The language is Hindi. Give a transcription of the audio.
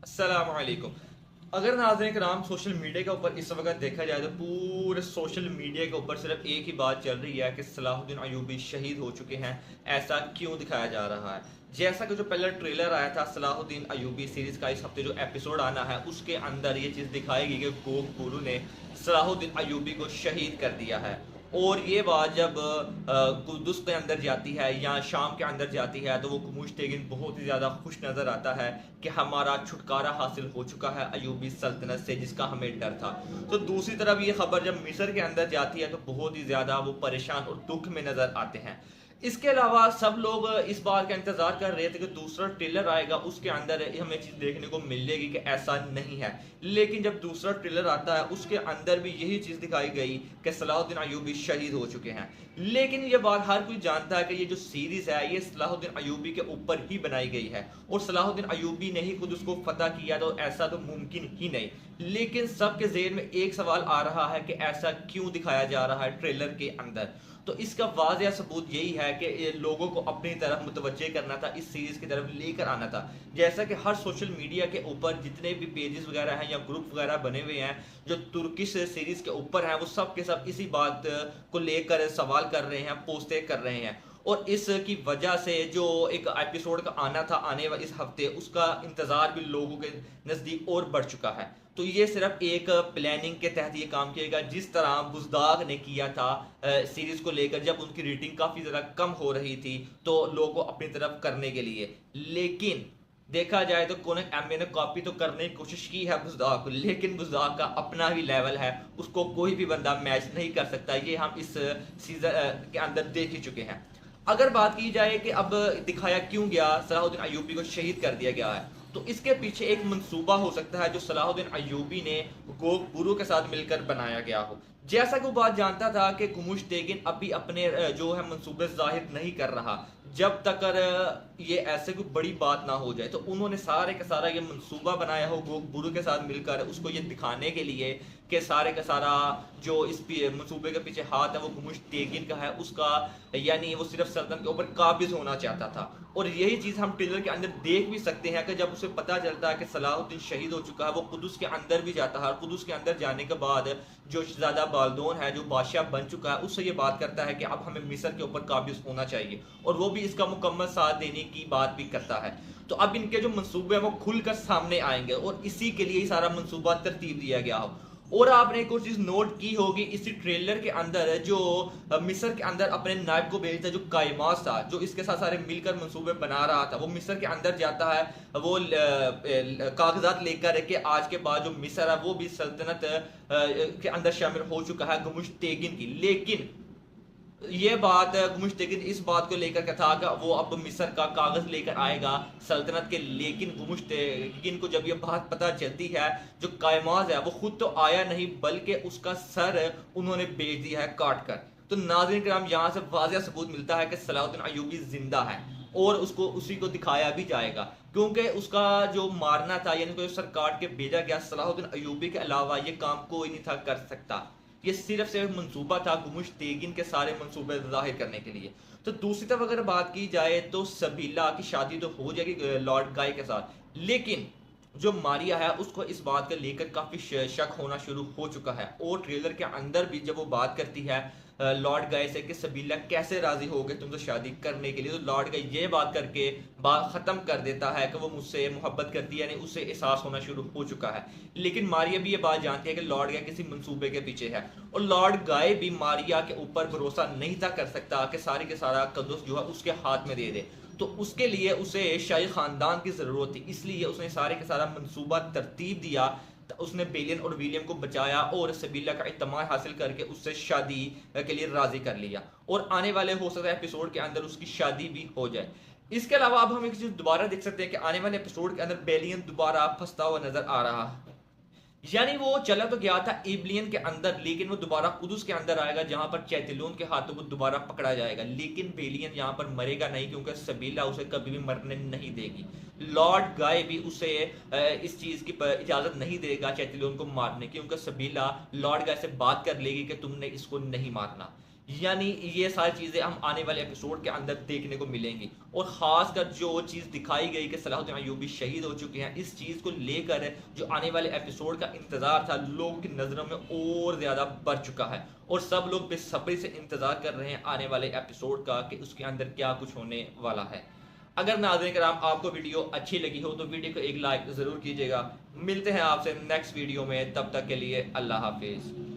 अस्सलामुअलैकुम। अगर नाज़रीन कराम सोशल मीडिया के ऊपर इस वक्त देखा जाए तो पूरे सोशल मीडिया के ऊपर सिर्फ एक ही बात चल रही है कि सलाहुद्दीन अयूबी शहीद हो चुके हैं। ऐसा क्यों दिखाया जा रहा है? जैसा कि जो पहला ट्रेलर आया था सलाहुद्दीन अयूबी सीरीज का, इस हफ्ते जो एपिसोड आना है उसके अंदर ये चीज़ दिखाएगी कि गोग गुरु ने सलाहुद्दीन अयूबी को शहीद कर दिया है। और ये बात जब कुदस के अंदर जाती है या शाम के अंदर जाती है तो वो मुश्ताकिन बहुत ही ज़्यादा खुश नज़र आता है कि हमारा छुटकारा हासिल हो चुका है अयूबी सल्तनत से जिसका हमें डर था। तो दूसरी तरफ ये खबर जब मिस्र के अंदर जाती है तो बहुत ही ज़्यादा वो परेशान और दुख में नज़र आते हैं। इसके अलावा सब लोग इस बात का इंतजार कर रहे थे कि दूसरा ट्रेलर आएगा उसके अंदर हमें चीज देखने को मिलेगी कि ऐसा नहीं है। लेकिन जब दूसरा ट्रेलर आता है उसके अंदर भी यही चीज दिखाई गई कि सलाहुद्दीन अयूबी शहीद हो चुके हैं। लेकिन ये बात हर कोई जानता है कि ये जो सीरीज है ये सलाहुद्दीन अयूबी के ऊपर ही बनाई गई है और सलाहुद्दीन अयूबी ने ही खुद उसको फतह किया, तो ऐसा तो मुमकिन ही नहीं। लेकिन सबके ज़हन में एक सवाल आ रहा है कि ऐसा क्यों दिखाया जा रहा है ट्रेलर के अंदर। तो इसका वाज़ेह सबूत यही है कि लोगों को अपनी तरफ मुतवज्जे करना था, इस सीरीज की तरफ लेकर आना था। जैसा कि हर सोशल मीडिया के ऊपर जितने भी पेजेस वगैरह हैं या ग्रुप वगैरह बने हुए हैं जो तुर्किश सीरीज के ऊपर हैं, वो सब के सब इसी बात को लेकर सवाल कर रहे हैं, पोस्टें कर रहे हैं। और इसकी वजह से जो एक एपिसोड का आना था आने वाले इस हफ्ते, उसका इंतजार भी लोगों के नज़दीक और बढ़ चुका है। तो ये सिर्फ एक प्लानिंग के तहत ये काम किएगा, जिस तरह बुज़दाग ने किया था सीरीज को लेकर जब उनकी रेटिंग काफ़ी ज़्यादा कम हो रही थी तो लोगों को अपनी तरफ करने के लिए। लेकिन देखा जाए तो कोनक एम ने कॉपी तो करने की कोशिश की है बुज़दाग को, लेकिन बुज़दाग का अपना भी लेवल है, उसको कोई भी बंदा मैच नहीं कर सकता। ये हम इस सीजन के अंदर देख ही चुके हैं। अगर बात की जाए कि अब दिखाया क्यों गया सलाहुद्दीन अयूबी को शहीद कर दिया गया है, तो इसके पीछे एक मंसूबा हो सकता है जो सलाहुद्दीन अयूबी ने गोग बुरु के साथ मिलकर बनाया गया हो। जैसा कि वो बात जानता था कि कुमुश्तेगिन अभी अपने जो है मंसूबे जाहिर नहीं कर रहा जब तक ये ऐसे कोई बड़ी बात ना हो जाए, तो उन्होंने सारे का सारा ये मंसूबा बनाया हो गोग बुरु के साथ मिलकर, उसको ये दिखाने के लिए कि सारे का सारा जो इस मंसूबे के पीछे हाथ है वो कुमुश्तेगिन का है, उसका यानी वो सिर्फ सल्तनत के ऊपर काबिज होना चाहता था। और यही चीज़ हम ट्रेलर के अंदर देख भी सकते हैं कि जब उसे पता चलता है कि सलाहुद्दीन शहीद हो चुका है, वो कुदस के अंदर भी जाता है और कुदस के अंदर जाने के बाद जो शहजादा बाल्दोन है जो बादशाह बन चुका है उससे ये बात करता है कि अब हमें मिस्र के ऊपर काबिज होना चाहिए, और वो भी इसका मुकम्मल साथ देने की बात भी करता है। तो अब इनके जो मंसूबे हैं वो खुलकर सामने आएंगे और इसी के लिए ही सारा मंसूबा तरतीब दिया गया हो। और आपने एक और चीज नोट की होगी इसी ट्रेलर के अंदर जो मिस्र के अंदर अपने नायब को भेजता है जो कायमास था, जो इसके साथ सारे मिलकर मंसूबे बना रहा था, वो मिस्र के अंदर जाता है, वो कागजात लेकर के आज के बाद जो मिस्र है वो भी सल्तनत के अंदर शामिल हो चुका है गुमुश्तेगिन की। लेकिन ये बात गुमुश्तेगिन इस बात को लेकर के था कि वो अब मिस्र का कागज लेकर आएगा सल्तनत के। लेकिन गुमुश्तेगिन को जब ये बात पता चलती है जो कायमाज है वो खुद तो आया नहीं बल्कि उसका सर उन्होंने बेच दिया है काट कर। तो नाज़रीन किराम यहाँ से वाज़ेह सबूत मिलता है कि सलाहुद्दीन अयूबी जिंदा है और उसको उसी को दिखाया भी जाएगा, क्योंकि उसका जो मारना था यानी उसको सर काट के भेजा गया, सलाहुद्दीन अयूबी के अलावा ये काम कोई नहीं था कर सकता। ये सिर्फ से मंसूबा था गुमुश्तेगिन के सारे मंसूबे जाहिर करने के लिए। तो दूसरी तरफ अगर बात की जाए तो सबीला की शादी तो हो जाएगी लॉर्ड गाय के साथ, लेकिन जो मारिया है उसको इस बात को लेकर काफी शक होना शुरू हो चुका है। और ट्रेलर के अंदर भी जब वो बात करती है लॉर्ड गाय से कि सबीला कैसे राजी हो गए तुमसे शादी करने के लिए, तो लॉर्ड गाय ये बात करके बात खत्म कर देता है कि वो मुझसे मोहब्बत करती है, यानी उससे एहसास होना शुरू हो चुका है। लेकिन मारिया भी ये बात जानती है कि लॉर्ड गाय किसी मंसूबे के पीछे है, और लॉर्ड गाय भी मारिया के ऊपर भरोसा नहीं था कर सकता कि सारी के सारा कदस जो है उसके हाथ में दे दे। तो उसके लिए उसे शाही खानदान की जरूरत थी, इसलिए उसने सारे का सारा मंसूबा तरतीब दिया। तो उसने बेलियन और विलियम को बचाया और सबीला का इत्मीनान हासिल करके उससे शादी के लिए राजी कर लिया, और आने वाले हो सकता है एपिसोड के अंदर उसकी शादी भी हो जाए। इसके अलावा अब हम एक चीज दोबारा देख सकते हैं कि आने वाले एपिसोड के अंदर बेलियन दोबारा फंसता हुआ नजर आ रहा है। यानी वो चला तो गया था इब्लियन के अंदर, लेकिन वो दोबारा कुदस के अंदर आएगा जहां पर चैतिलून के हाथों वो दोबारा पकड़ा जाएगा। लेकिन बेलियन यहाँ पर मरेगा नहीं, क्योंकि सबीला उसे कभी भी मरने नहीं देगी। लॉर्ड गाय भी उसे इस चीज की इजाजत नहीं देगा चैतिलून को मारने की, क्योंकि सबीला लॉर्ड गाय से बात कर लेगी कि तुमने इसको नहीं मारना। यानी ये सारी चीज़ें हम आने वाले एपिसोड के अंदर देखने को मिलेंगी। और ख़ासकर जो चीज़ दिखाई गई कि सलाहुद्दीन अय्यूबी शहीद हो चुके हैं, इस चीज़ को लेकर जो आने वाले एपिसोड का इंतज़ार था लोगों की नज़रों में और ज़्यादा बढ़ चुका है। और सब लोग बेसब्री से इंतज़ार कर रहे हैं आने वाले एपिसोड का कि उसके अंदर क्या कुछ होने वाला है। अगर नाज़रीन कराम आपको वीडियो अच्छी लगी हो तो वीडियो को एक लाइक ज़रूर कीजिएगा। मिलते हैं आपसे नेक्स्ट वीडियो में, तब तक के लिए अल्लाह हाफिज़।